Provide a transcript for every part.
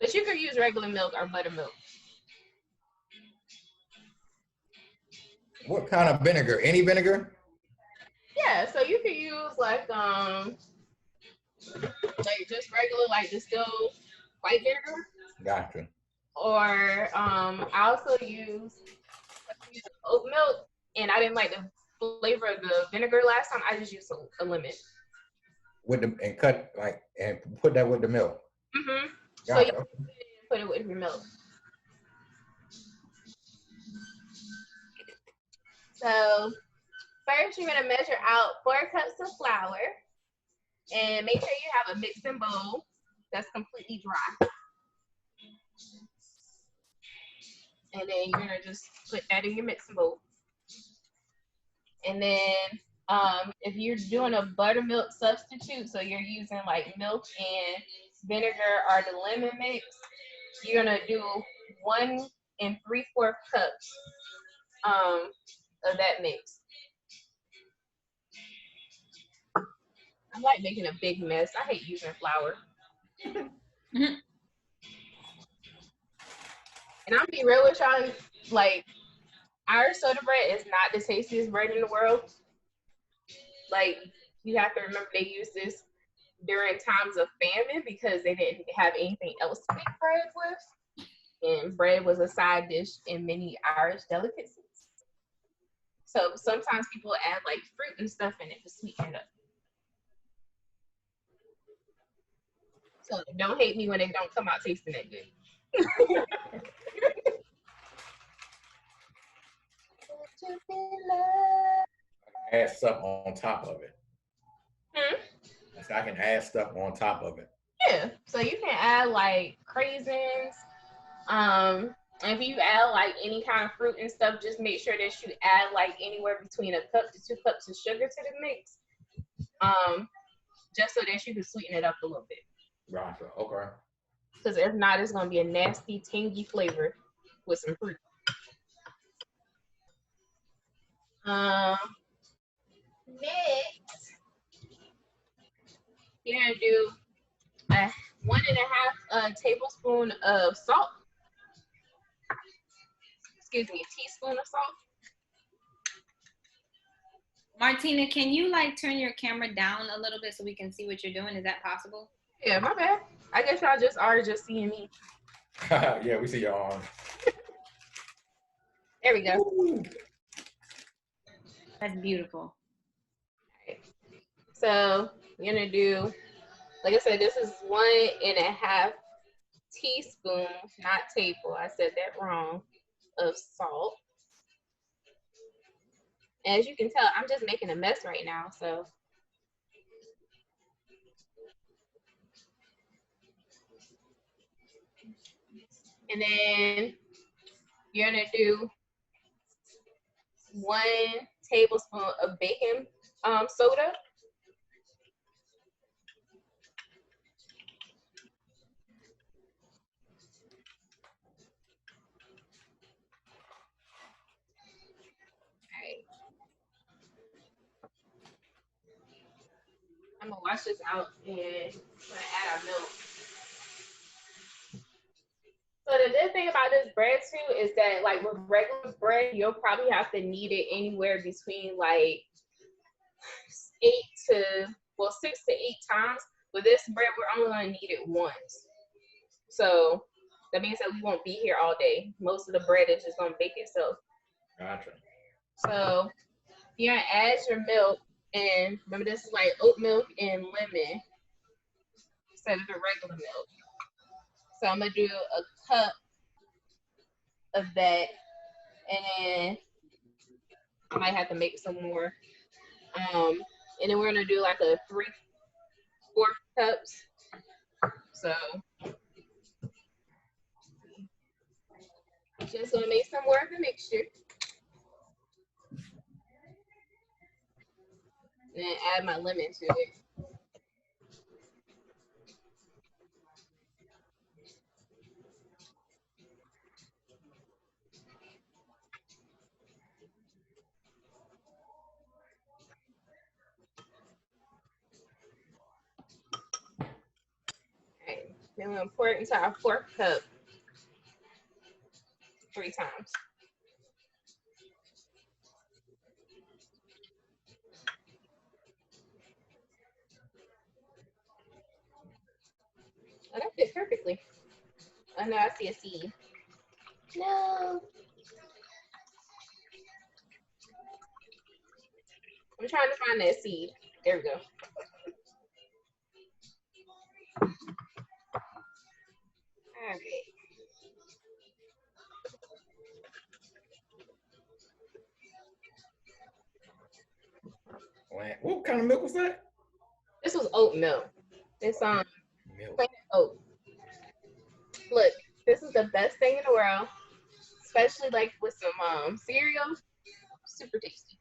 But you could use regular milk or buttermilk. What kind of vinegar? Any vinegar? Yeah, so you could use like just regular like distilled white vinegar. Gotcha. Or I also use oat milk, and I didn't like the flavor of the vinegar last time. I just used a lemon. With the and cut like and put that with the milk. Mm-hmm. So you Gotcha. put it with your milk. So first, you're gonna measure out 4 cups of flour, and make sure you have a mixing bowl that's completely dry. And then you're gonna just put that in your mixing bowl. And then if you're doing a buttermilk substitute, so you're using like milk and vinegar or the lemon mix, you're gonna do 1 3/4 cups of that mix. I like making a big mess. I hate using flour. And I'm be real with y'all, like our soda bread is not the tastiest bread in the world. Like you have to remember they use this during times of famine because they didn't have anything else to make bread with. And bread was a side dish in many Irish delicacies. So sometimes people add like fruit and stuff in it to sweeten it up. So don't hate me when it don't come out tasting that good. Add stuff on top of it. So I can add stuff on top of it. Yeah. So you can add like craisins. If you add like any kind of fruit and stuff, just make sure that you add like anywhere between 1 cup to 2 cups of sugar to the mix. Just so that you can sweeten it up a little bit. Gotcha. Okay. Because if not, it's gonna be a nasty, tangy flavor with some fruit. Next, you're gonna do a 1.5 tablespoon of salt. Excuse me, a teaspoon of salt. Martina, can you like turn your camera down a little bit so we can see what you're doing? Is that possible? Yeah, my bad. I guess y'all are just seeing me. Yeah, we see y'all on. There we go. Ooh. That's beautiful. Right. So you're gonna do, like I said, this is 1.5 teaspoons, not table. I said that wrong. Of salt. As you can tell, I'm just making a mess right now. So and then you're gonna do 1 tablespoon of baking soda. Alright. I'm gonna wash this out and add our milk. So the good thing about this bread too is that like with regular bread, you'll probably have to knead it anywhere between like 6 to 8 times. With this bread, we're only gonna knead it once. So that means that we won't be here all day. Most of the bread is just gonna bake itself. Gotcha. So you're gonna add your milk, and remember this is like oat milk and lemon instead of the regular milk. So I'm gonna do a cup of that, and then I might have to make some more. And then we're gonna do like a 3/4 cups. So just gonna make some more of the mixture. And then add my lemon to it. Then we'll pour it into our 4th cup 3 times. Oh, that fit perfectly. Oh no, I see a seed. No. I'm trying to find that seed. There we go. All right. What kind of milk was that? This was oat milk. It's milk. plain oat. Look, this is the best thing in the world, especially like with some cereal. Super tasty.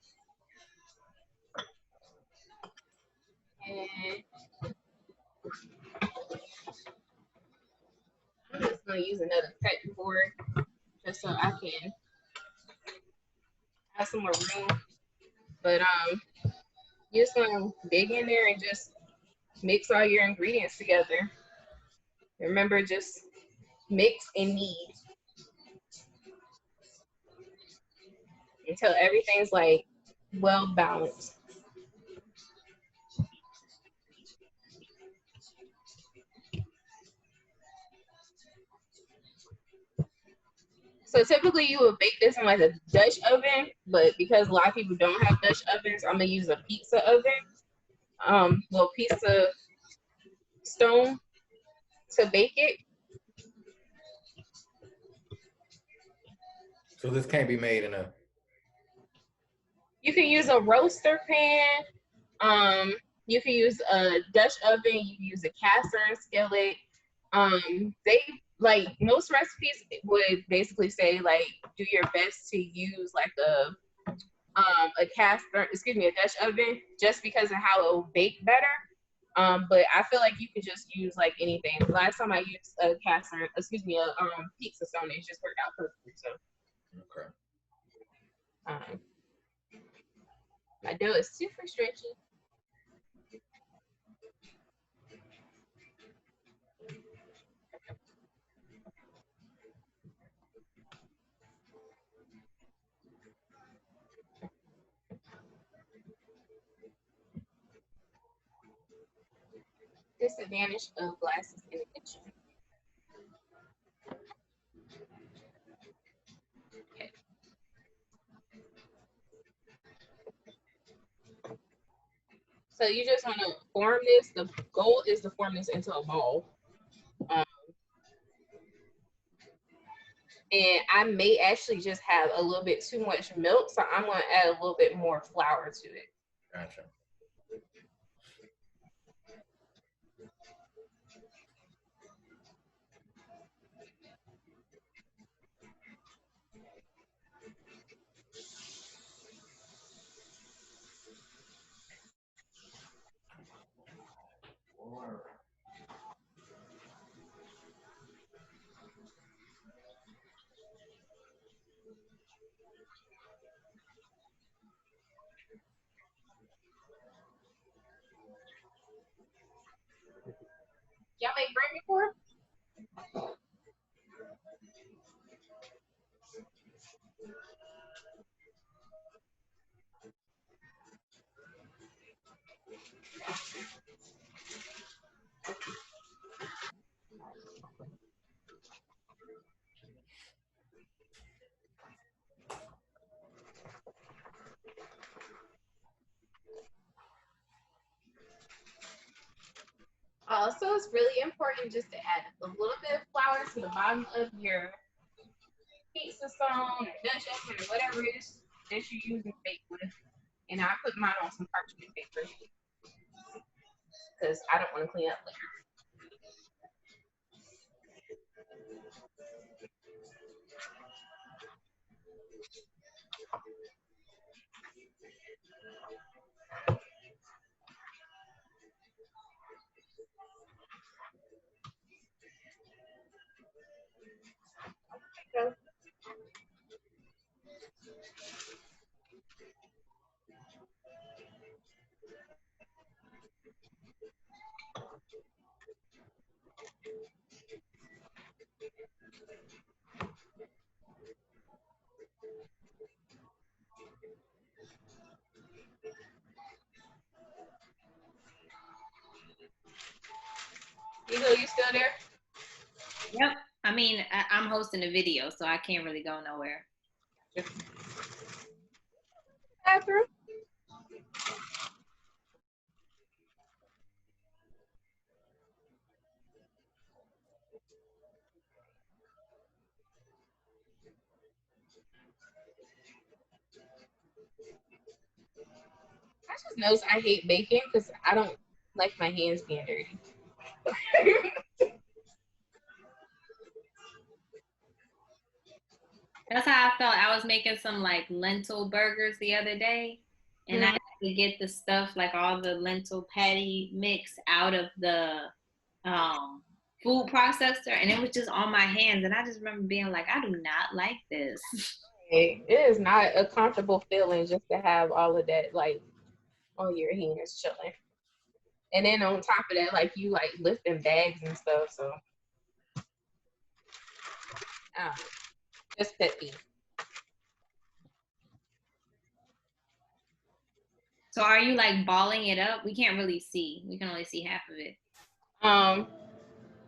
And I'm just gonna use another cutting board just so I can have some more room. But you're just gonna dig in there and just mix all your ingredients together. Remember, just mix and knead until everything's like well balanced. So typically you would bake this in like a Dutch oven, but because a lot of people don't have Dutch ovens, I'm gonna use a pizza oven, well, pizza stone to bake it. So this can't be made in a. You can use a roaster pan. You can use a Dutch oven. You can use a cast iron skillet. They like most recipes would basically say like do your best to use like a Dutch oven just because of how it will bake better. But I feel like you could just use like anything. Last time I used a cast iron, a pizza stone, it just worked out perfectly. So Okay. My dough is super stretchy. Disadvantage of glasses in the kitchen. Okay. So you just want to form this. The goal is to form this into a ball. And I may actually just have a little bit too much milk, so I'm going to add a little bit more flour to it. Gotcha. Y'all make bread before? Also, it's really important just to add a little bit of flour to the bottom of your pizza stone or Dutch oven or whatever it is that you're using to bake with. And I put mine on some parchment paper because I don't want to clean up later. So, You know, you still there? Yep. I mean, I'm hosting a video, so I can't really go nowhere. Bathroom. I just knows I hate baking because I don't like my hands being dirty. That's how I felt. I was making some like lentil burgers the other day, and I had to get the stuff like all the lentil patty mix out of the food processor, and it was just on my hands. And I just remember being like, I do not like this. It is not a comfortable feeling just to have all of that like on your hands chilling. And then on top of that, like you like lifting bags and stuff. So just pet peeve. So are you like balling it up? We can't really see. We can only see half of it.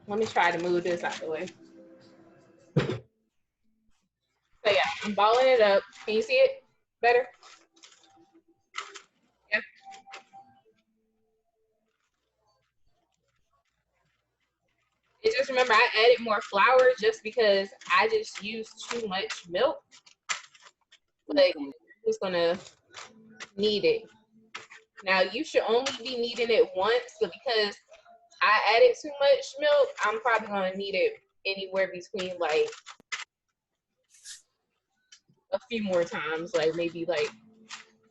Let me try to move this out the way. So yeah, I'm balling it up. Can you see it better? Yeah. And just remember, I added more flour just because I just used too much milk. Like, I'm just gonna knead it. Now, you should only be kneading it once, but because I added too much milk, I'm probably gonna knead it anywhere between like a few more times, like maybe like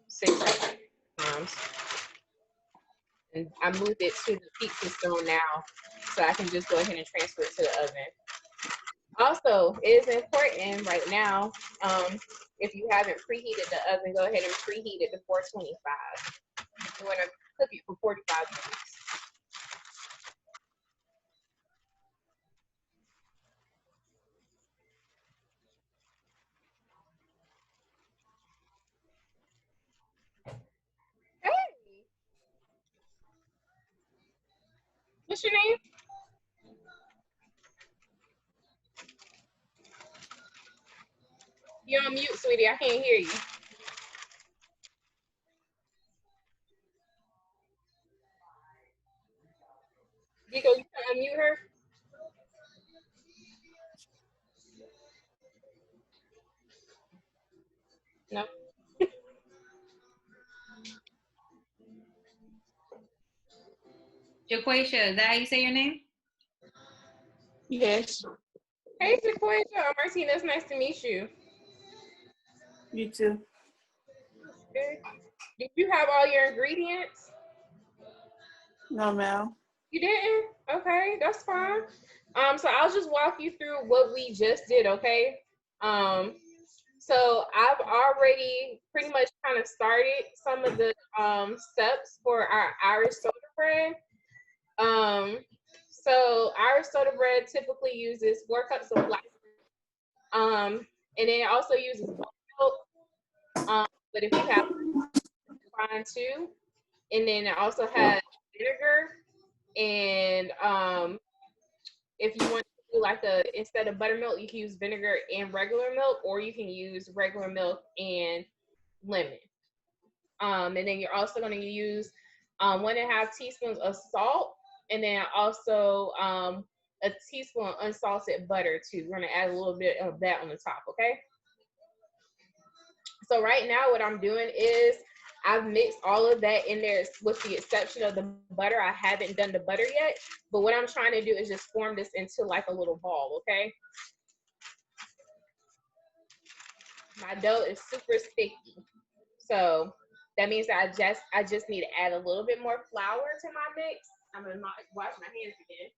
6 times. And I moved it to the pizza stone now, so I can just go ahead and transfer it to the oven. Also, it is important right now, if you haven't preheated the oven, go ahead and preheat it to 425. You want to cook it for 45 minutes. Hey, what's your name? You're on mute, sweetie. I can't hear you. Dico, you can unmute her? No. Jaquacia, is that how you say your name? Yes. Hey, Sequoia. Martina, it's nice to meet you. You too. Did you have all your ingredients? No, ma'am. You didn't? Okay, that's fine. So I'll just walk you through what we just did, okay? So I've already pretty much kind of started some of the steps for our Irish soda bread. So Irish soda bread typically uses 4 cups of flour, and then it also uses milk. But if you have fine too, and then it also has vinegar, and if you want to do like a instead of buttermilk, you can use vinegar and regular milk, or you can use regular milk and lemon. And then you're also going to use 1.5 teaspoons of salt, and then also a teaspoon of unsalted butter too. We're going to add a little bit of that on the top, okay? So right now what I'm doing is I've mixed all of that in there with the exception of the butter. I haven't done the butter yet, but what I'm trying to do is just form this into like a little ball, okay? My dough is super sticky. So that means that I just need to add a little bit more flour to my mix. I'm gonna wash my hands again.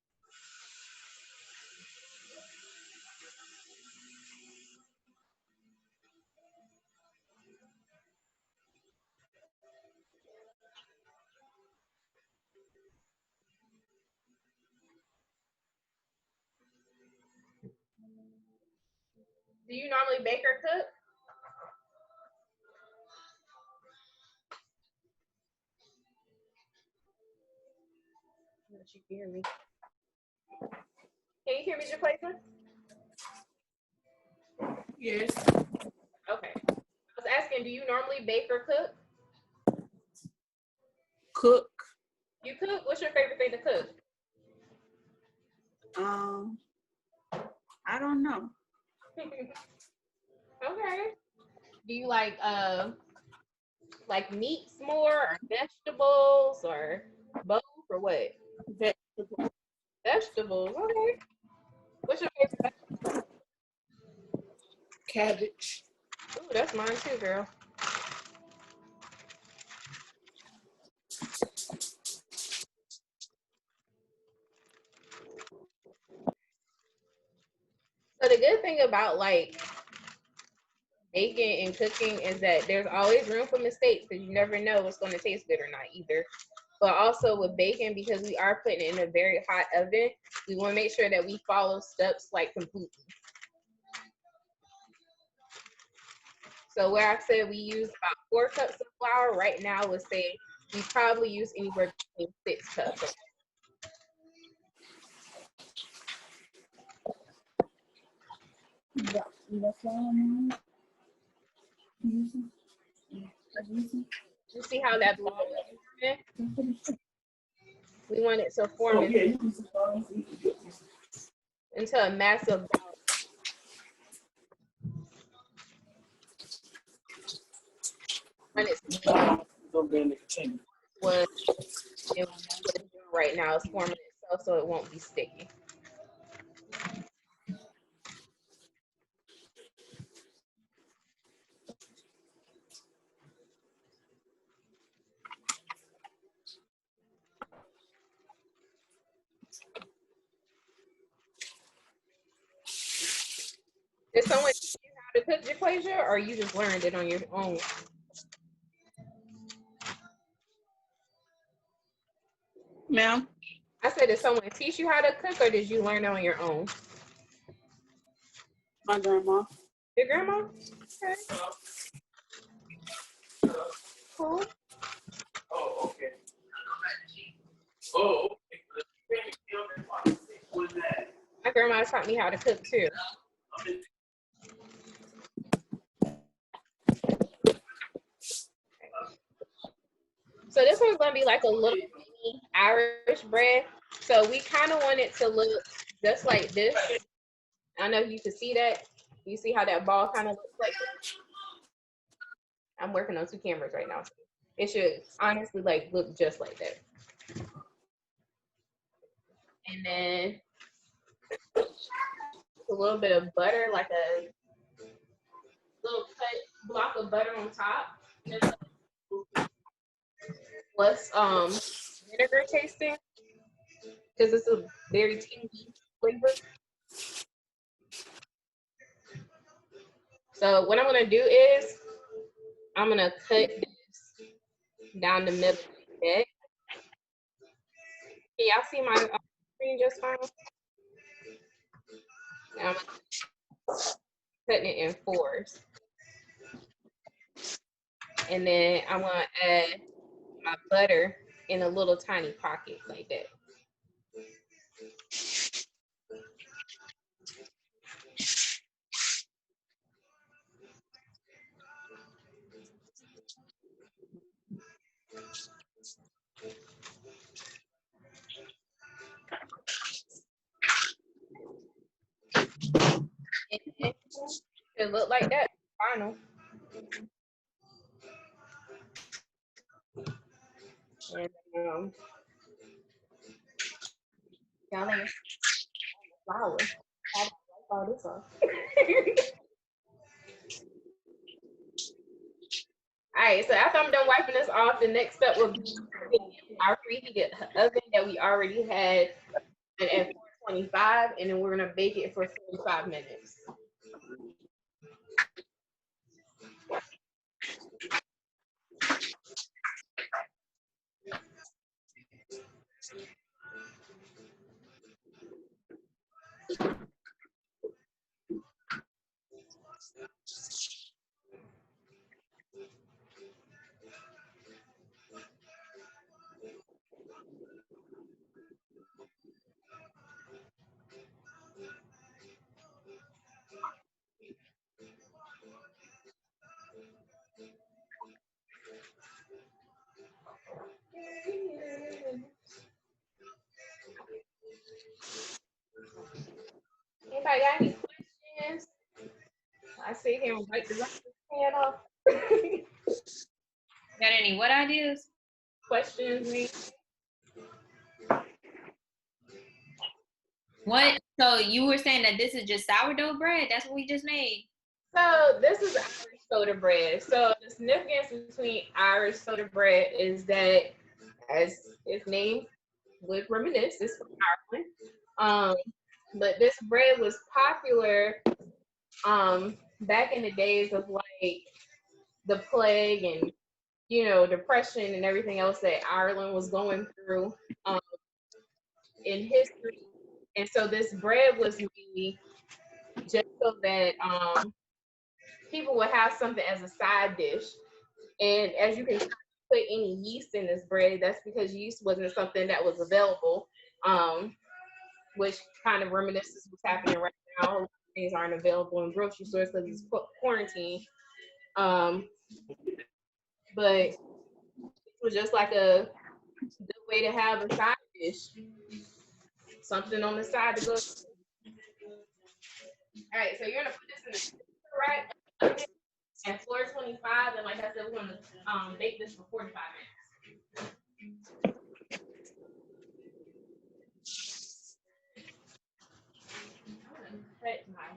Do you normally bake or cook? Let you hear me. Can you hear me, Jaquasia? Yes. Okay. I was asking, do you normally bake or cook? Cook. You cook? What's your favorite thing to cook? I don't know. Okay. Do you like meats more or vegetables or both or what? Vegetable. Vegetables. Okay. What's your favorite vegetable? Cabbage. Ooh, that's mine too, girl. So the good thing about like baking and cooking is that there's always room for mistakes because you never know what's going to taste good or not either. But also with baking, because we are putting it in a very hot oven, we want to make sure that we follow steps like completely. So where I said we use about 4 cups of flour, right now would say we probably use anywhere between 6 cups. You see how that ball is forming? We want it to form into a massive ball. When it's what it's doing right now is forming itself so it won't be sticky. Did someone teach you how to cook Jaquasia, or you just learned it on your own? Ma'am? I said, did someone teach you how to cook, or did you learn it on your own? My grandma. Your grandma? Okay. Cool. Oh, okay. Oh, okay. My grandma taught me how to cook too. So this one's gonna be like a little mini Irish bread. So we kind of want it to look just like this. I don't know if you can see that. You see how that ball kind of looks like this? I'm working on 2 cameras right now. It should honestly like look just like that. And then a little bit of butter, like a little cut block of butter on top. Plus vinegar tasting, because it's a very tangy flavor. So what I'm gonna do is I'm gonna cut this down the middle like that. Can y'all see my screen just fine? Now I'm cutting it in 4s. And then I'm gonna add my butter in a little tiny pocket like that. And it look like that final. And y'all ain't flour. I wipe all this off. All right, so after I'm done wiping this off, the next step will be our preheated oven that we already had at 425, and then we're gonna bake it for 45 minutes. Anybody got any questions? I sit here and wipe the rest of the pan off. Got any what ideas? Questions? What? So you were saying that this is just sourdough bread? That's what we just made. So this is Irish soda bread. So the significance between Irish soda bread is that, as its name would reminisce, it's from Ireland. But this bread was popular back in the days of like the plague and depression and everything else that Ireland was going through in history. And so this bread was made just so that people would have something as a side dish. And as you can put any yeast in this bread, that's because yeast wasn't something that was available, which kind of reminisces what's happening right now. Things aren't available in grocery stores because it's quarantine. But it was just like a good way to have a side dish, something on the side to go. All right, so you're gonna put this in the right at floor 25, and like I said, we're gonna bake this for 45 minutes. I'm gonna cut my.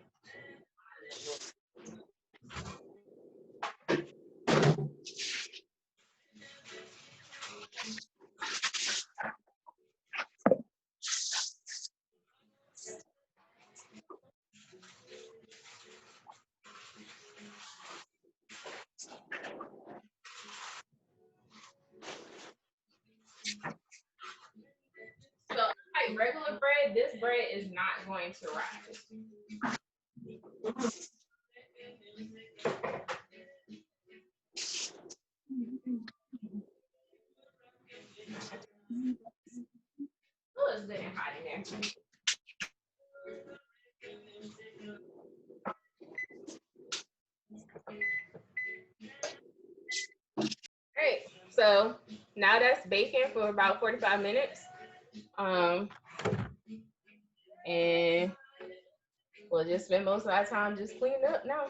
So like regular bread, this bread is not going to rise. Oh, it's good and hot in there. Great. So now that's baking for about 45 minutes. And we'll just spend most of our time just cleaning up now.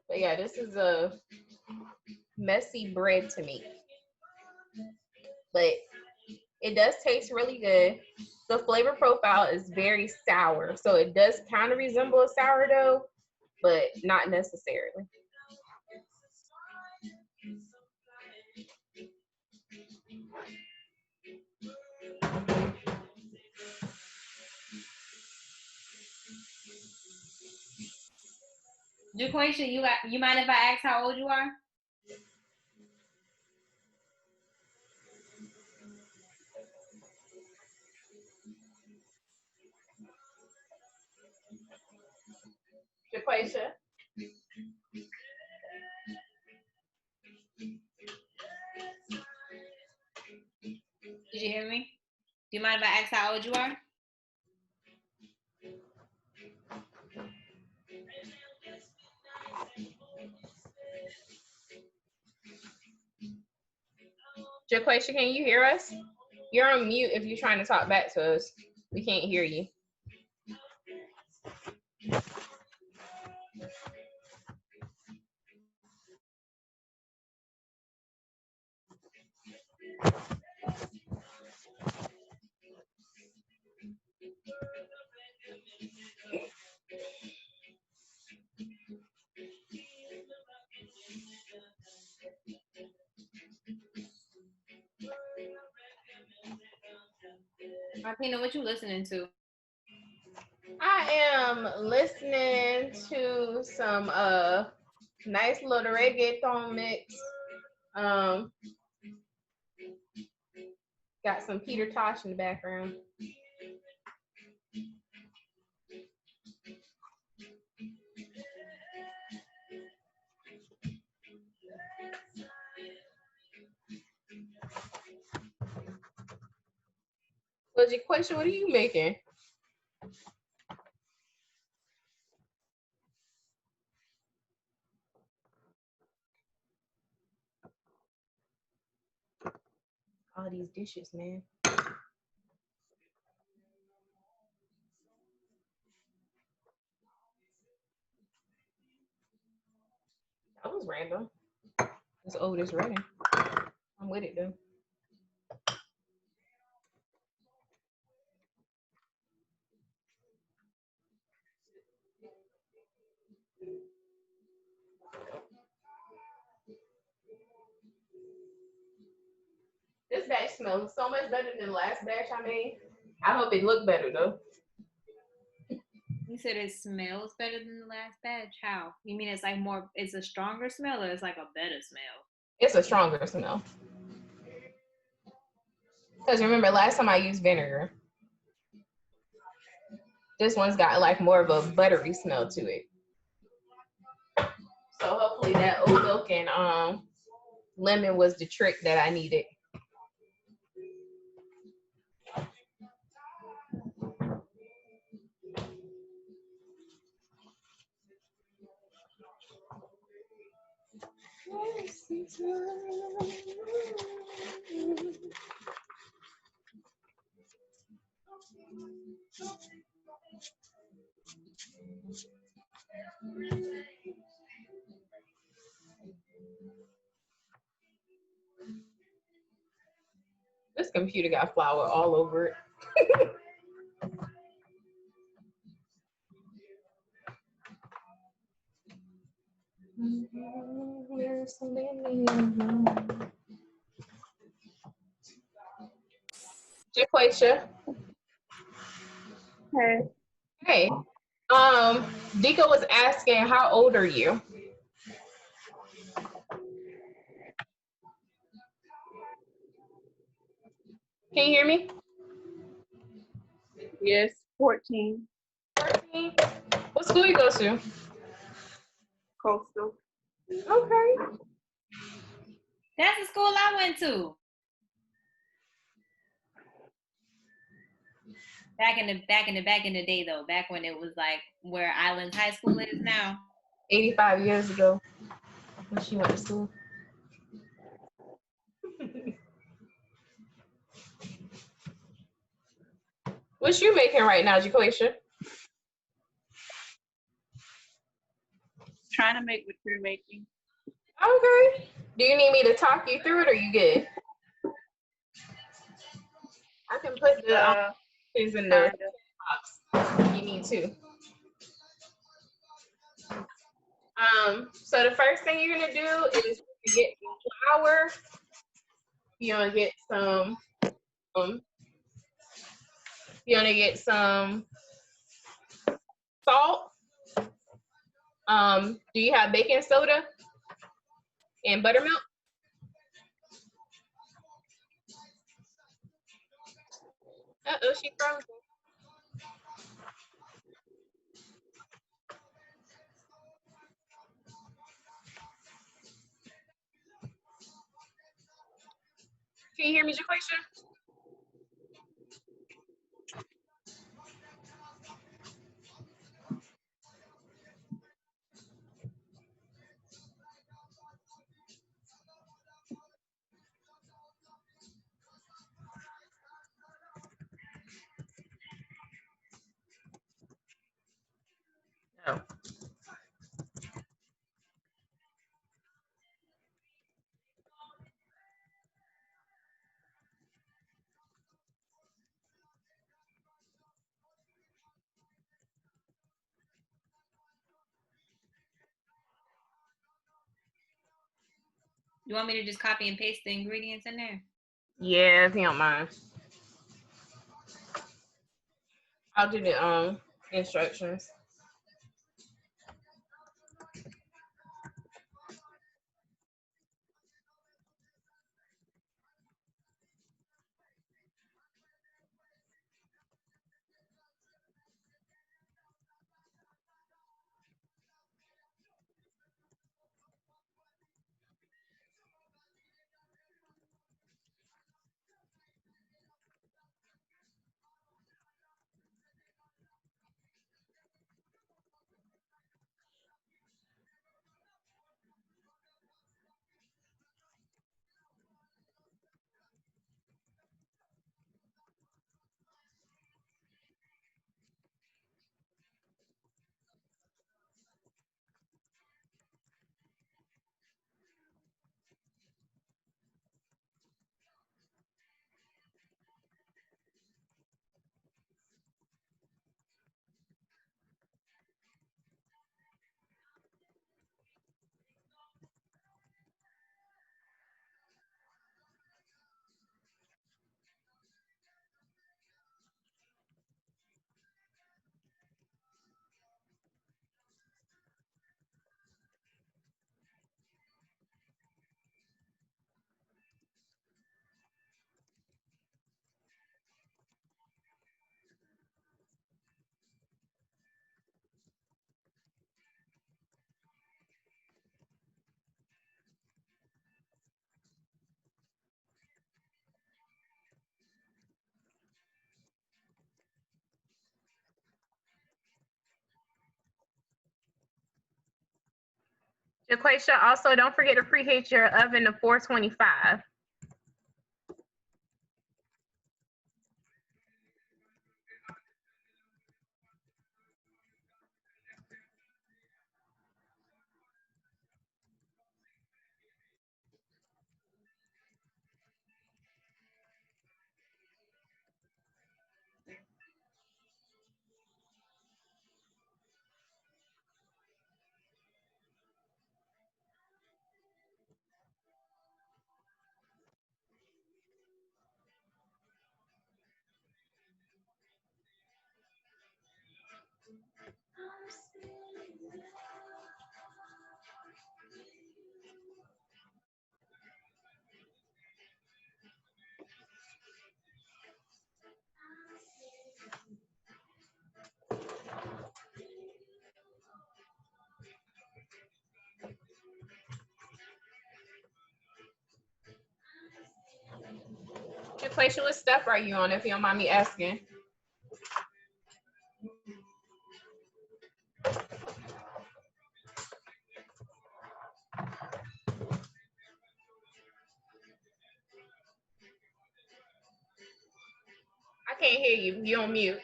But yeah, this is a messy bread to make. But it does taste really good. The flavor profile is very sour. So it does kind of resemble a sourdough, but not necessarily. Jaquacia, you mind if I ask how old you are? Jaquacia. Did you hear me? Do you mind if I ask how old you are? Jaquacia, can you hear us? You're on mute if you're trying to talk back to us. We can't hear you. Martina, what you listening to? I am listening to some nice little reggaeton mix. Got some Peter Tosh in the background. So, Jaquacia, what are you making? All these dishes, man. That was random. It's Otis Redding. I'm with it though. This batch smells so much better than the last batch I made. I hope it looked better though. You said it smells better than the last batch. How? You mean it's like more? It's a stronger smell, or it's like a better smell? It's a stronger smell. Because remember, last time I used vinegar. This one's got like more of a buttery smell to it. So hopefully that oat milk and lemon was the trick that I needed. This computer got flour all over it. Jaquacia. Hey. Hey. Dika was asking, how old are you? Can you hear me? Yes, 14. 14. What school you go to? Coastal. Okay. That's the school I went to. Back in the day though, back when it was like where Islands High School is now. 85 years ago when she went to school. What you making right now, Jaquacia? Trying to make what you're making. Okay. Do you need me to talk you through it or you good? I can put the things in the box if you need to. So the first thing you're gonna do is get flour. You're gonna get some you're gonna get some salt. Do you have baking soda and buttermilk? Uh-oh, she frozen. Can you hear me, Jaquacia? No. You want me to just copy and paste the ingredients in there? Yeah, if you don't mind. I'll do the instructions. Jaquacia, also don't forget to preheat your oven to 425. Jaquacia, what step are you on, if you don't mind me asking? I can't hear you. You on mute.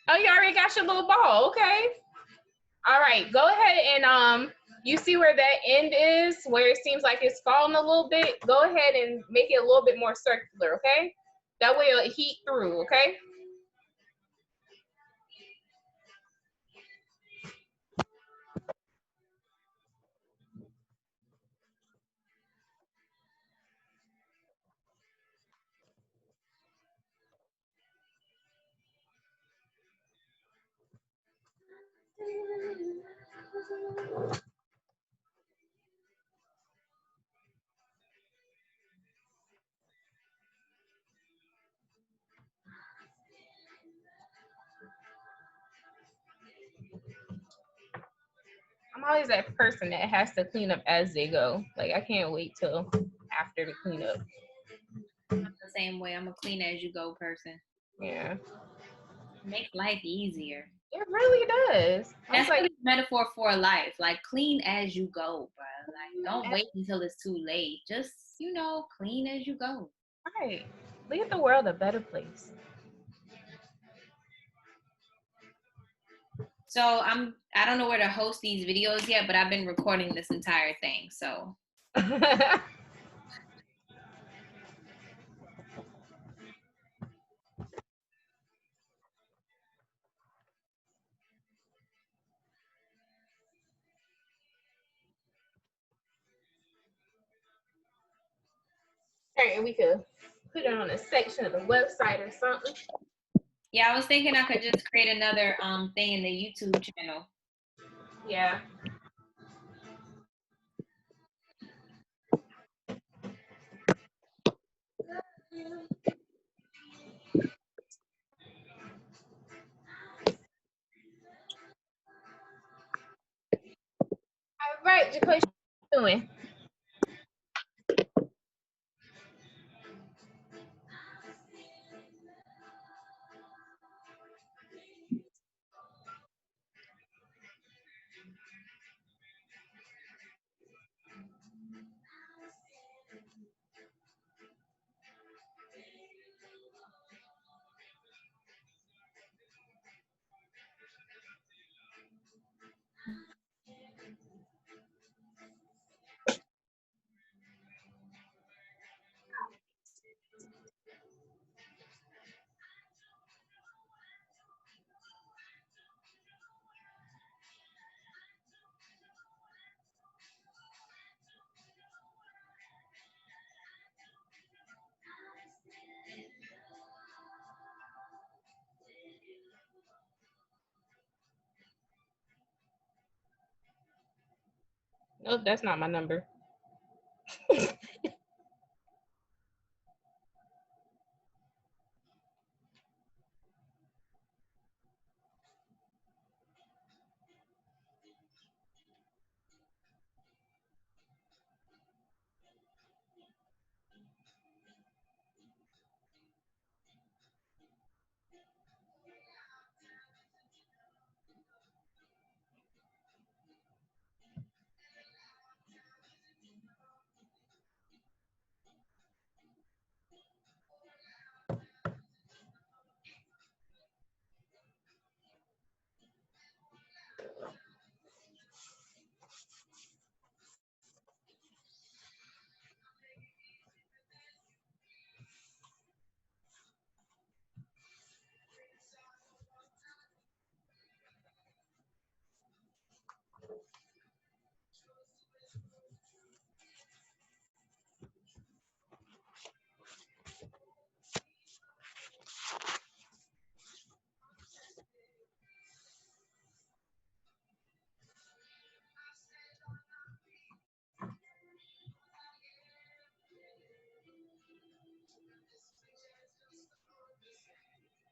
Oh, you already got your little ball. Okay. All right. Go ahead and you see where that end is, where it seems like it's falling a little bit. Go ahead and make it a little bit more circular. Okay. That way it'll heat through. Okay. I'm always that person that has to clean up as they go. Like, I can't wait till after the cleanup. I'm the same way. I'm a clean as you go person. Yeah. Makes life easier. It really does. That's like a metaphor for life. Like, clean as you go, bro. Like, don't wait until it's too late. Just, clean as you go. Right. Leave the world a better place. So I don't know where to host these videos yet, but I've been recording this entire thing. So and we could put it on a section of the website or something. yeah, I was thinking I could just create another thing in the YouTube channel. Yeah. All right, Jacoy, what you doing? Nope, that's not my number.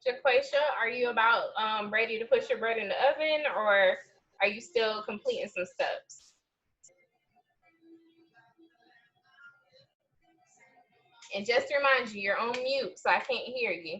Jaquacia, are you about ready to push your bread in the oven, or are you still completing some steps? And just to remind you, you're on mute, so I can't hear you.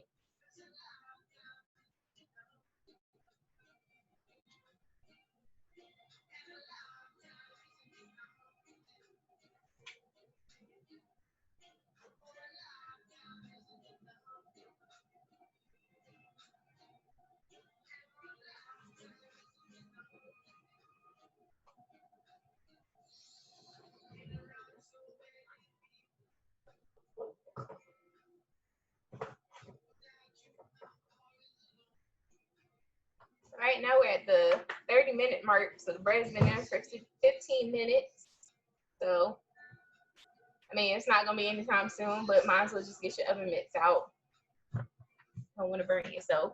Right now we're at the 30-minute mark, so the bread's been there for 15 minutes. So, I mean, it's not gonna be anytime soon, but might as well just get your oven mitts out. Don't want to burn yourself.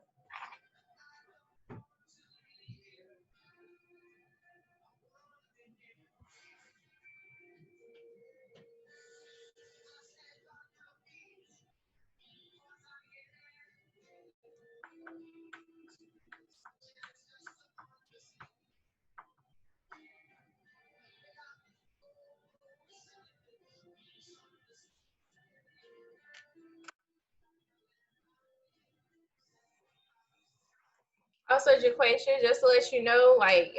Also, Jaquacia, just to let you know, like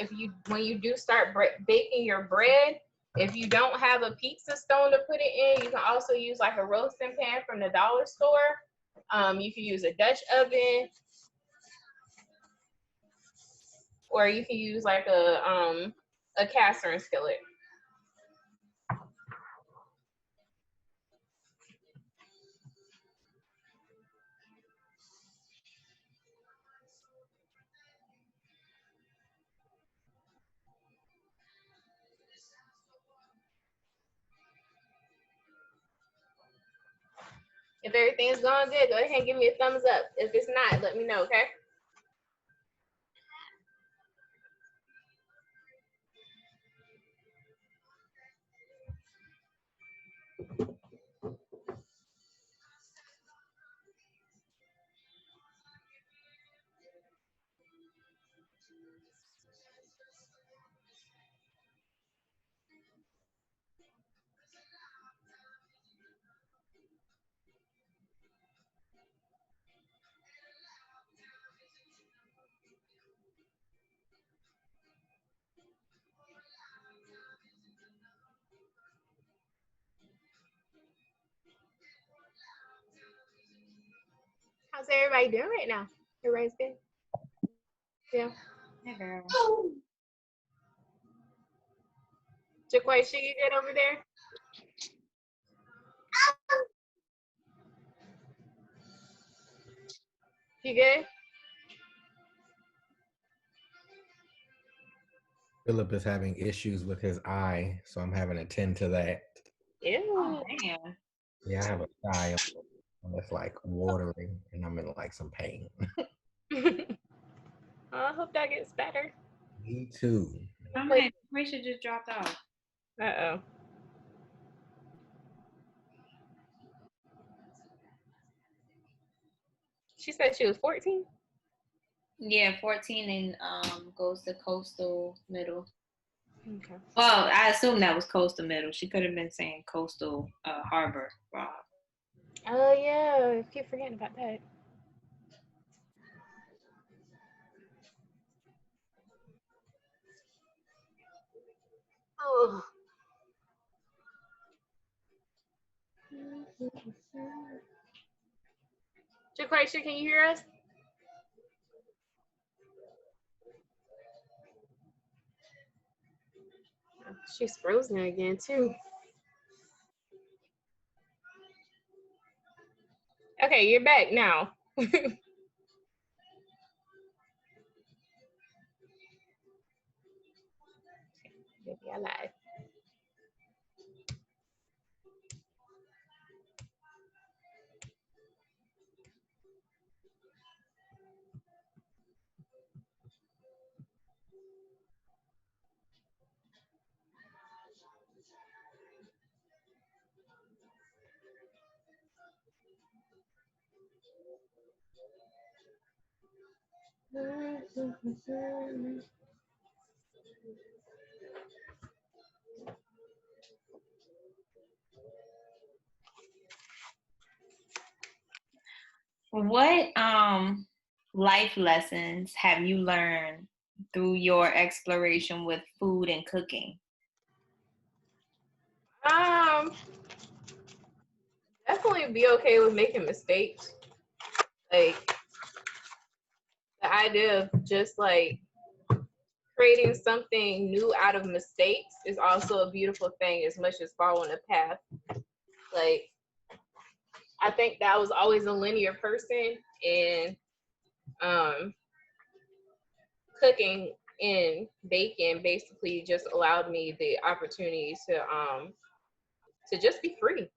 when you do start baking your bread, if you don't have a pizza stone to put it in, you can also use like a roasting pan from the dollar store. You can use a Dutch oven, or you can use like a cast iron skillet. If everything's going good, go ahead and give me a thumbs up. If it's not, let me know, okay? How's everybody doing right now? Everybody's good? Yeah. Hey, girl. Jaquacia, you good over there? You good? Philip is having issues with his eye, so I'm having to tend to that. Ew. Oh, man. Yeah, I have a eye that's like watering, and I'm in like some pain. I hope that gets better. Me too. Oh, man. Rachel just dropped off. Uh-oh. She said she was 14? Yeah, 14 and goes to coastal middle. Okay. Well, I assume that was coastal middle. She could have been saying coastal harbor. Wow. Oh, yeah. I keep forgetting about that. Oh. Jaquacia, can you hear us? She's frozen again, too. Okay, you're back now. Maybe I lied. What life lessons have you learned through your exploration with food and cooking? Definitely be okay with making mistakes. Like the idea of just like creating something new out of mistakes is also a beautiful thing as much as following a path. Like I think that I was always a linear person, and um cooking and baking basically just allowed me the opportunity to just be free.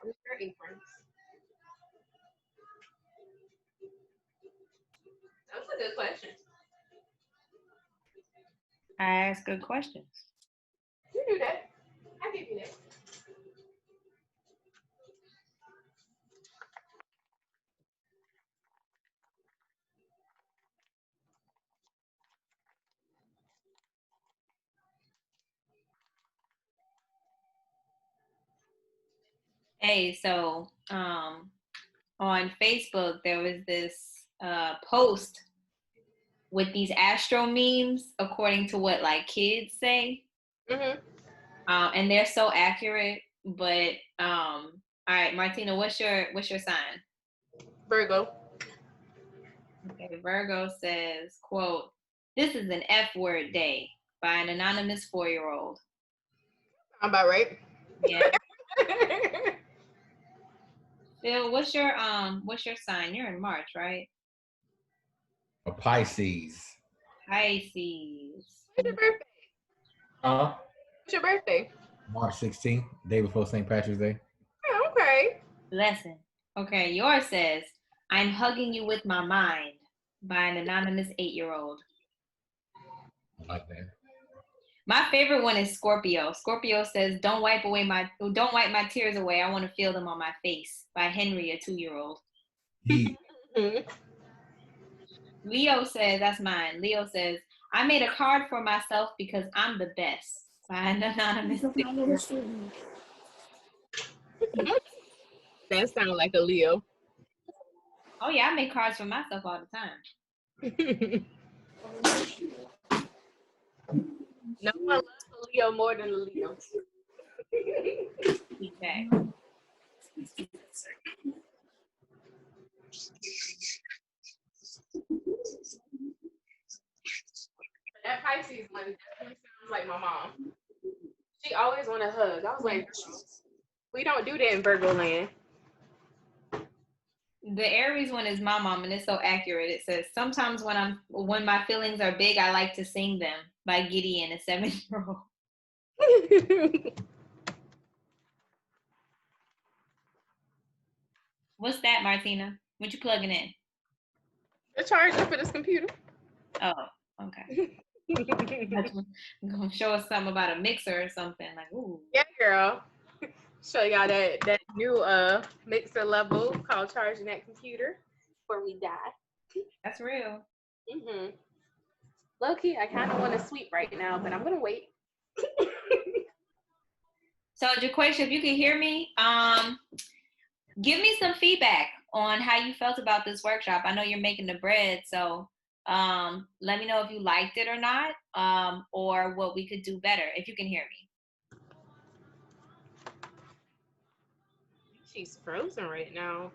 Where's your aprons? That's a good question. I ask good questions. You do that. I give you that. Hey, so on Facebook there was this post with these astro memes according to what like kids say. Mm-hmm. And they're so accurate. But all right, Martina, what's your sign? Virgo. Okay, Virgo says, quote, "This is an F word day" by an anonymous 4-year-old. I'm about right. Yeah. Phil, what's your sign? You're in March, right? A Pisces. Pisces. When's your birthday? What's your birthday? March 16th, day before St. Patrick's Day. Oh, okay. Lesson. Okay, yours says, "I'm hugging you with my mind" by an anonymous 8-year-old. I like that. My favorite one is Scorpio. Scorpio says, don't wipe my tears away. I want to feel them on my face" by Henry, a 2-year-old. Leo says, that's mine. Leo says, "I made a card for myself because I'm the best" by an anonymous 6-year-old. That sounds like a Leo. Oh yeah, I make cards for myself all the time. No one loves a Leo more than a Leo. Okay. That Pisces one definitely sounds like my mom. She always want a hug. I was like, we don't do that in Virgo land. The Aries one is my mom, and it's so accurate. It says, "Sometimes when my feelings are big, I like to sing them" by Gideon, a 7-year-old. What's that, Martina? What you plugging in? The charger for this computer. Oh, okay. Gonna show us something about a mixer or something. Like, ooh. Yeah, girl. Show y'all that new mixer level called charging that computer before we die. That's real. Mm-hmm. Low key, I kind of want to sweep right now, but I'm gonna wait. So, Jaquacia, if you can hear me, give me some feedback on how you felt about this workshop. I know you're making the bread, so let me know if you liked it or not, or what we could do better, if you can hear me. She's frozen right now.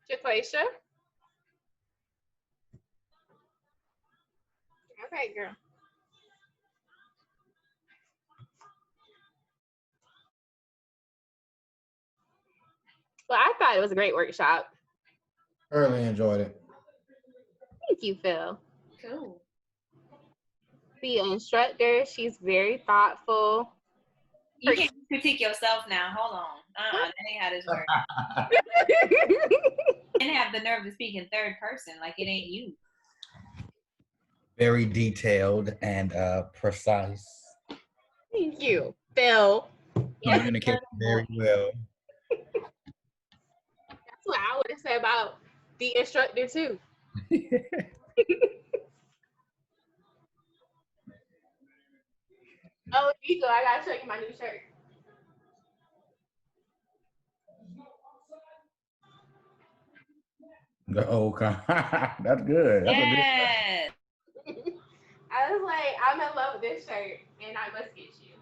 Jaquacia? Okay, girl. Well, I thought it was a great workshop. Thoroughly enjoyed it. Thank you, Phil. Cool. The instructor, she's very thoughtful. You can't critique yourself now. Hold on. That ain't how this works. And have the nerve to speak in third person like it ain't you. Very detailed and precise. Thank you, Phil. Communicate very well. That's what I would have said about the instructor too. Oh, Nico, I gotta show you my new shirt. The old that's good. That's Yes. I was like, I'm in love with this shirt, and I must get you.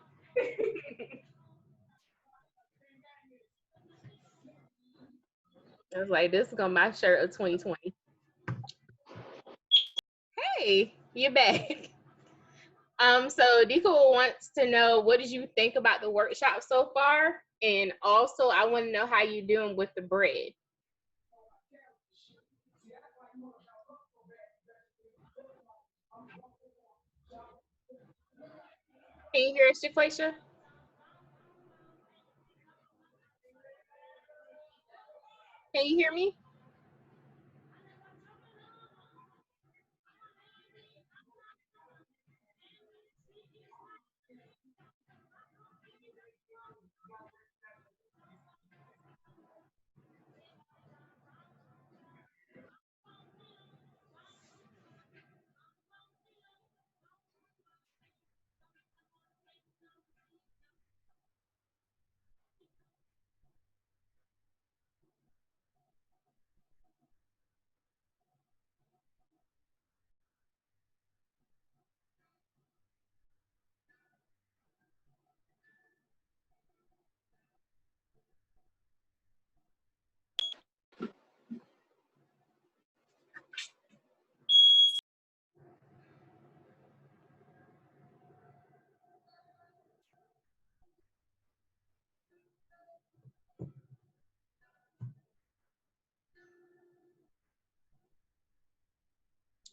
I was like, this is gonna be my shirt of 2020. Hey, you're back. So Nico wants to know, what did you think about the workshop so far? And also, I want to know how you're doing with the bread. Can you hear us, Jaquasia? Can you hear me?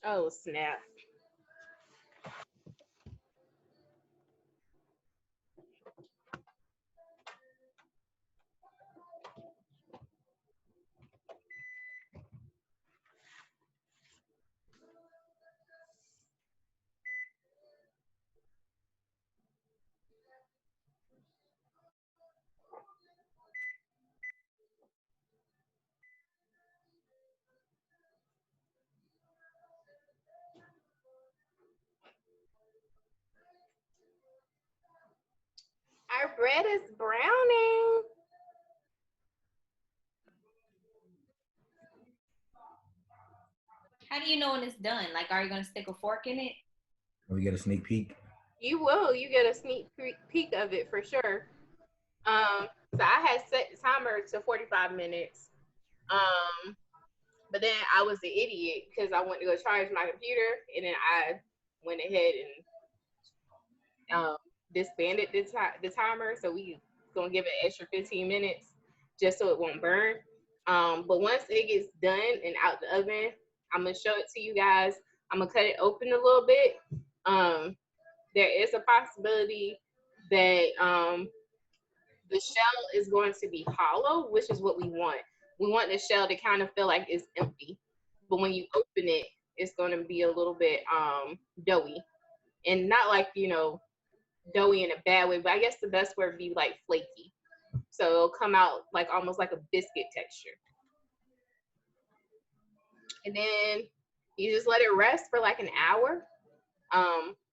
Oh, snap. Our bread is browning. How do you know when it's done? Like, are you gonna stick a fork in it? We get a sneak peek. You will. You get a sneak peek of it for sure. So I had set the timer to 45 minutes. But then I was an idiot because I went to go charge my computer, and then I went ahead and disbanded the timer. So we gonna give it extra 15 minutes just so it won't burn. But once it gets done and out the oven, I'm gonna show it to you guys. I'm gonna cut it open a little bit. There is a possibility that the shell is going to be hollow, which is what we want. We want the shell to kind of feel like it's empty, but when you open it, it's going to be a little bit doughy, and not like, doughy in a bad way, but I guess the best word would be like flaky. So it'll come out like almost like a biscuit texture. And then you just let it rest for like an hour.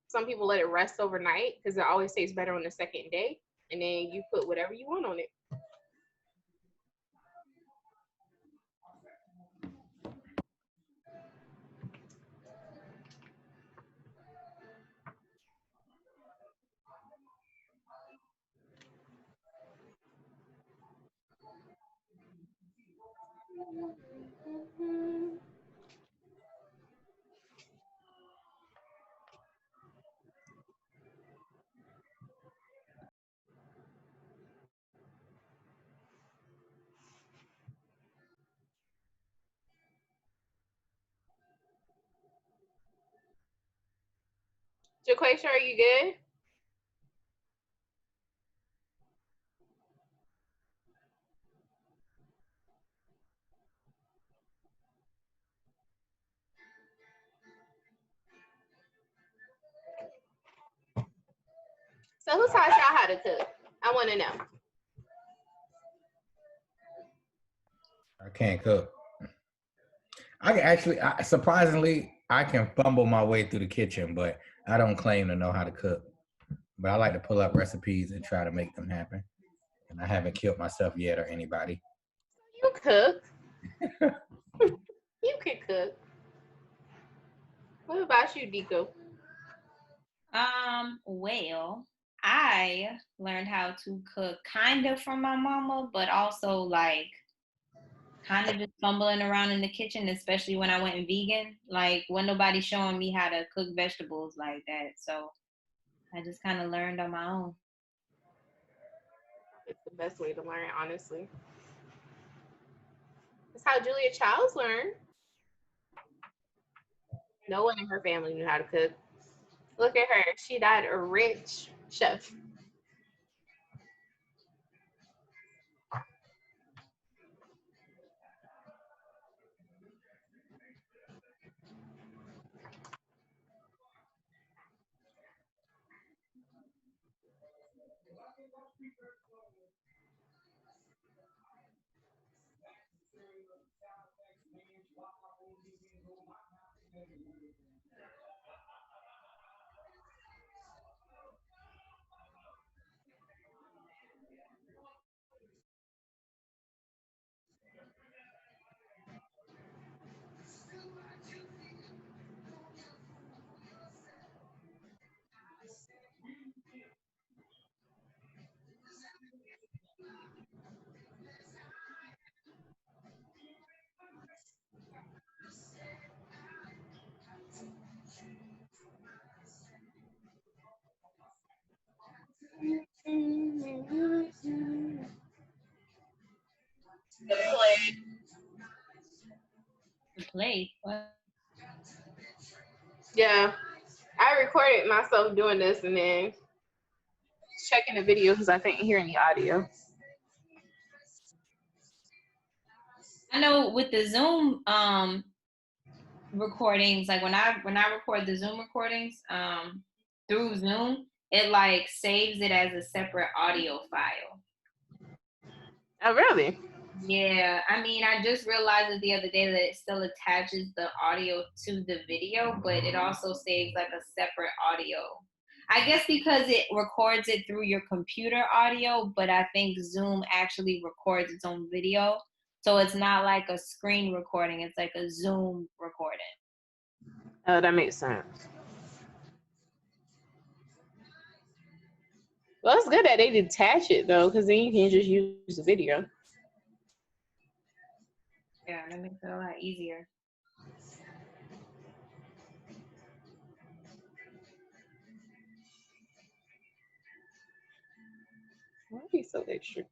Some people let it rest overnight because it always tastes better on the second day. And then you put whatever you want on it. Jaquasia, are you good? So who taught y'all how to cook? I want to know. I can't cook. I can actually, surprisingly, I can fumble my way through the kitchen, but I don't claim to know how to cook. But I like to pull up recipes and try to make them happen. And I haven't killed myself yet or anybody. You cook. You can cook. What about you, Deco? Well, I learned how to cook kind of from my mama, but also like kind of just fumbling around in the kitchen, especially when I went vegan. Like, when nobody showing me how to cook vegetables like that. So I just kind of learned on my own. It's the best way to learn, honestly. It's how Julia Childs learned. No one in her family knew how to cook. Look at her. She died a rich chef. The play. The plate. What? Yeah, I recorded myself doing this and then checking the video because I couldn't hear any audio. I know with the Zoom recordings, like when I record the Zoom recordings through Zoom, it like saves it as a separate audio file. Oh, really? Yeah, I mean, I just realized it the other day that it still attaches the audio to the video, but it also saves like a separate audio. I guess because it records it through your computer audio, but I think Zoom actually records its own video. So it's not like a screen recording, it's like a Zoom recording. Oh, that makes sense. Well, it's good that they detach it though, because then you can just use the video. Yeah, that makes it a lot easier. Why are you so extra?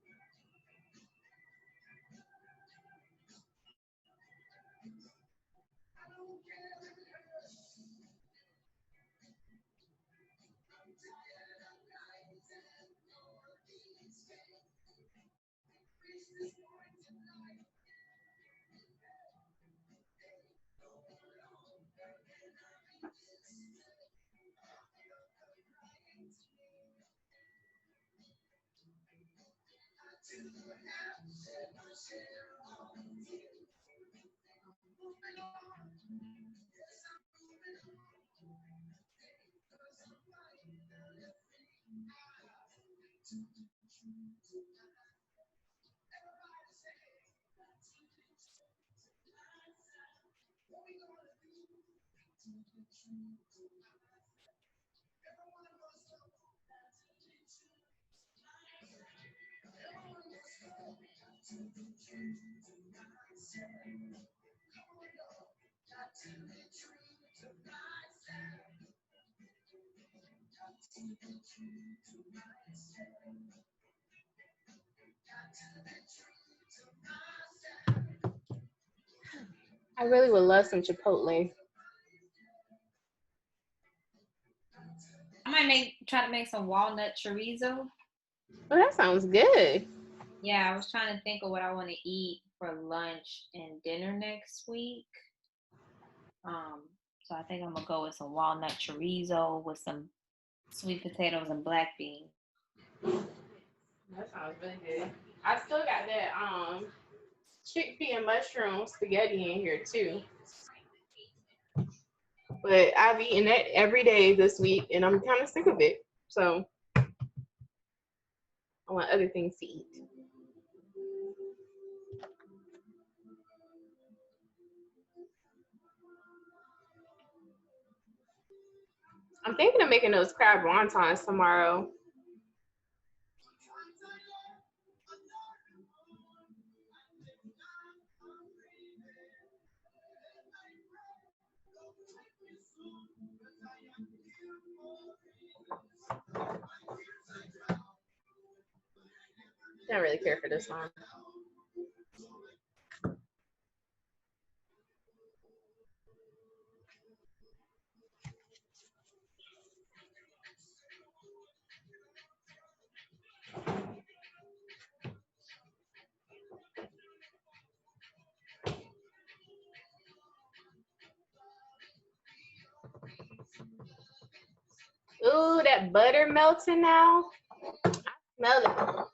I really would love some Chipotle. try to make some walnut chorizo. Oh, that sounds good. Yeah, I was trying to think of what I want to eat for lunch and dinner next week. So I think I'm gonna go with some walnut chorizo with some sweet potatoes and black beans. That sounds really good. I still got that chickpea and mushroom spaghetti in here too. But I've eaten that every day this week and I'm kind of sick of it. So I want other things to eat. I'm thinking of making those crab wontons tomorrow. I don't really care for this one. Ooh, that butter melting now. I smell it.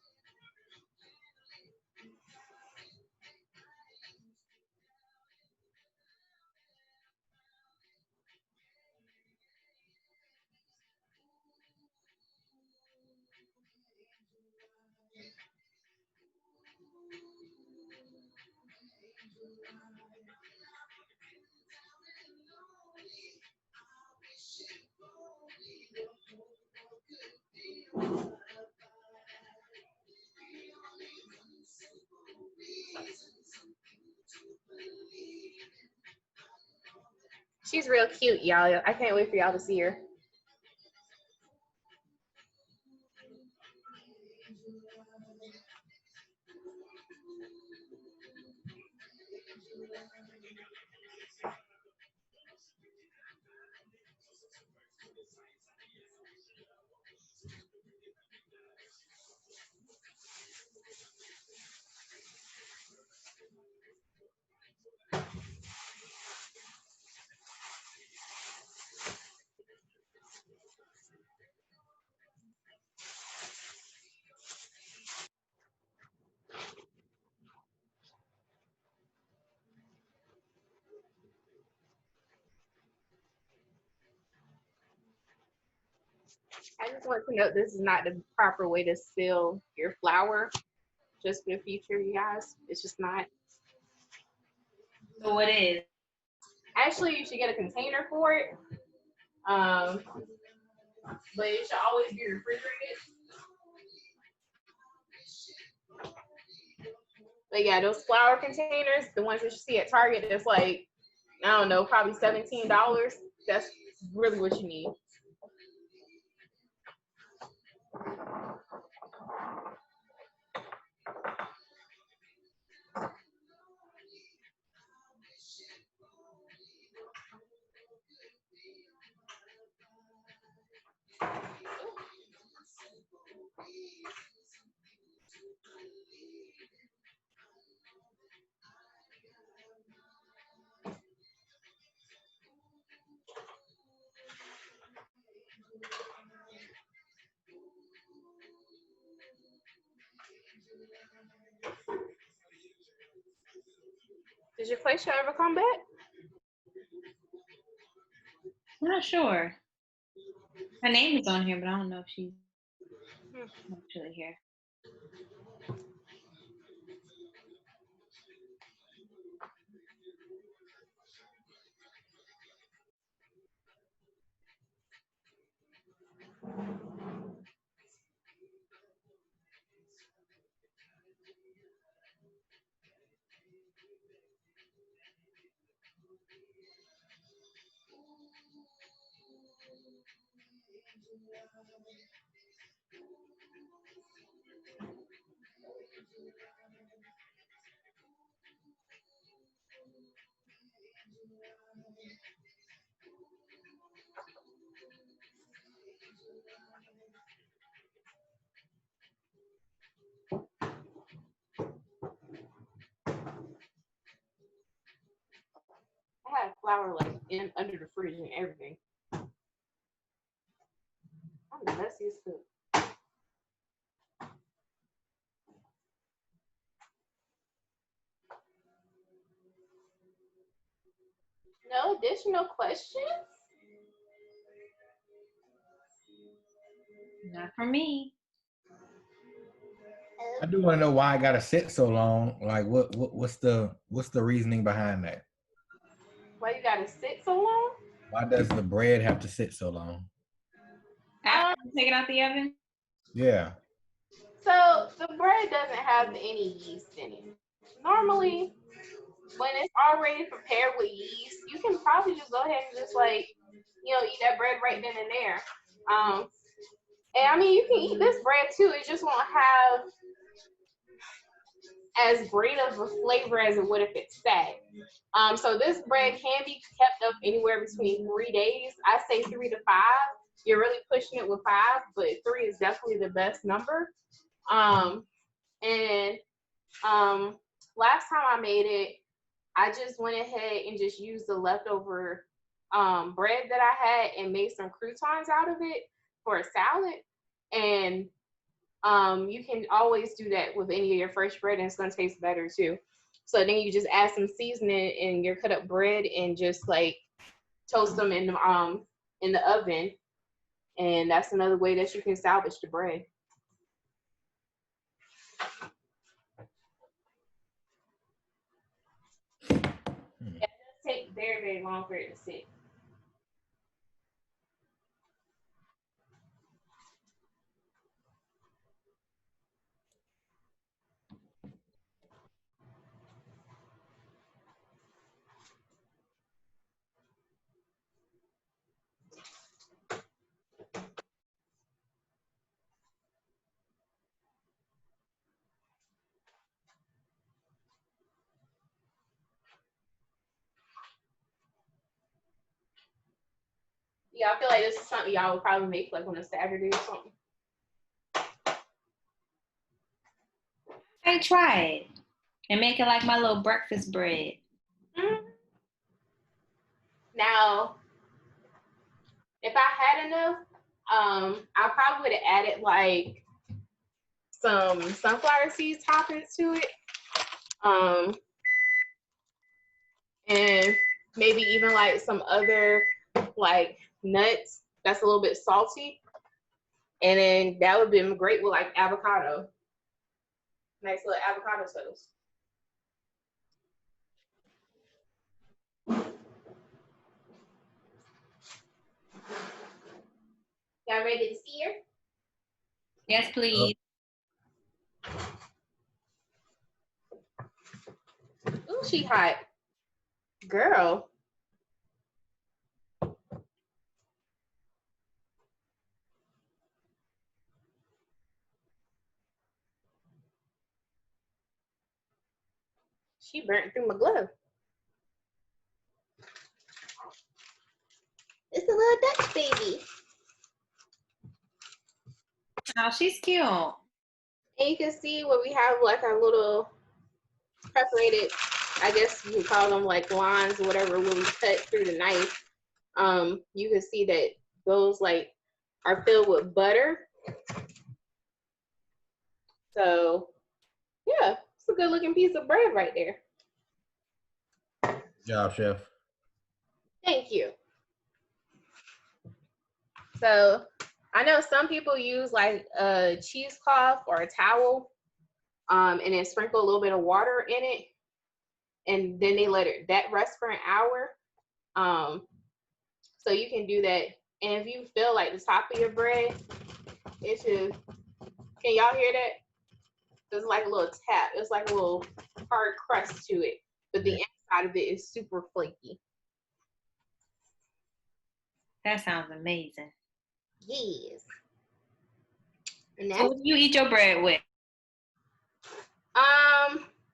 She's real cute, y'all. I can't wait for y'all to see her. I just want to note this is not the proper way to spill your flour. Just for the future, you guys. It's just not. So what is? Actually, you should get a container for it. But it should always be refrigerated. But yeah, those flour containers, the ones that you see at Target, that's like, I don't know, probably $17. That's really what you need. Did your place show ever come back? I'm not sure. Her name is on here, but I don't know if she's actually here. I had flour like in under the fridge and everything. I'm messy as fuck. No additional questions? Not for me. I do want to know why I gotta sit so long. Like, what's the reasoning behind that? Why you gotta sit so long? Why does the bread have to sit so long? After you take it out the oven? Yeah. So the bread doesn't have any yeast in it. Normally, when it's already prepared with yeast, you can probably just go ahead and just like, eat that bread right then and there. And I mean, you can eat this bread too. It just won't have as great of a flavor as it would if it's sat. So this bread can be kept up anywhere between 3 days. I say 3 to 5. You're really pushing it with 5, but 3 is definitely the best number. And last time I made it, I just went ahead and just used the leftover bread that I had and made some croutons out of it for a salad. And you can always do that with any of your fresh bread, and it's gonna taste better too. So then you just add some seasoning in your cut up bread and just like toast them in the oven. And that's another way that you can salvage the bread. It does take very, very long for it to sit. Yeah, I feel like this is something y'all would probably make like on a Saturday or something. I try it and make it like my little breakfast bread. Mm-hmm. Now, if I had enough, I probably would have added like some sunflower seed toppings to it. And maybe even like some other like nuts that's a little bit salty. And then that would be great with like avocado. Nice little avocado toast. Y'all ready to see her? Yes, please. Ooh, she hot. Girl. She burnt through my glove. It's a little Dutch baby. Oh, she's cute. And you can see where we have like our little perforated, I guess you could call them like lines or whatever, when we cut through the knife. You can see that those like are filled with butter. So yeah, it's a good looking piece of bread right there. Good job, chef. Thank you. So I know some people use like a cheesecloth or a towel, and then sprinkle a little bit of water in it, and then they let that rest for an hour. So you can do that. And if you feel like the top of your bread, it should. Can y'all hear that? There's like a little tap. It's like a little hard crust to it, but the inside of it is super flaky. That sounds amazing. Yes. And So what do you eat your bread with?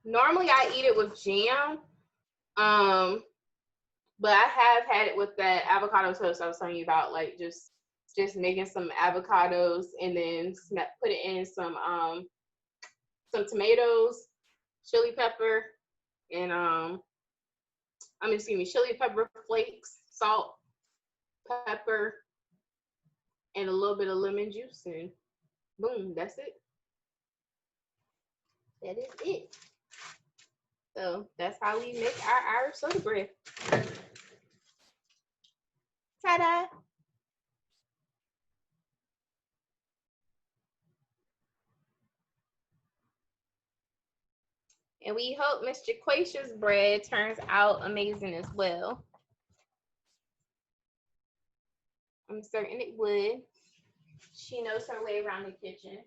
Normally I eat it with jam. But I have had it with that avocado toast I was telling you about, like just just making some avocados and then put it in some tomatoes, chili pepper, and chili pepper flakes, salt, pepper, and a little bit of lemon juice, and boom, that's it. That is it. So that's how we make our Irish soda bread. Ta-da! And we hope Miss Jaquacia's bread turns out amazing as well. I'm certain it would. She knows her way around the kitchen.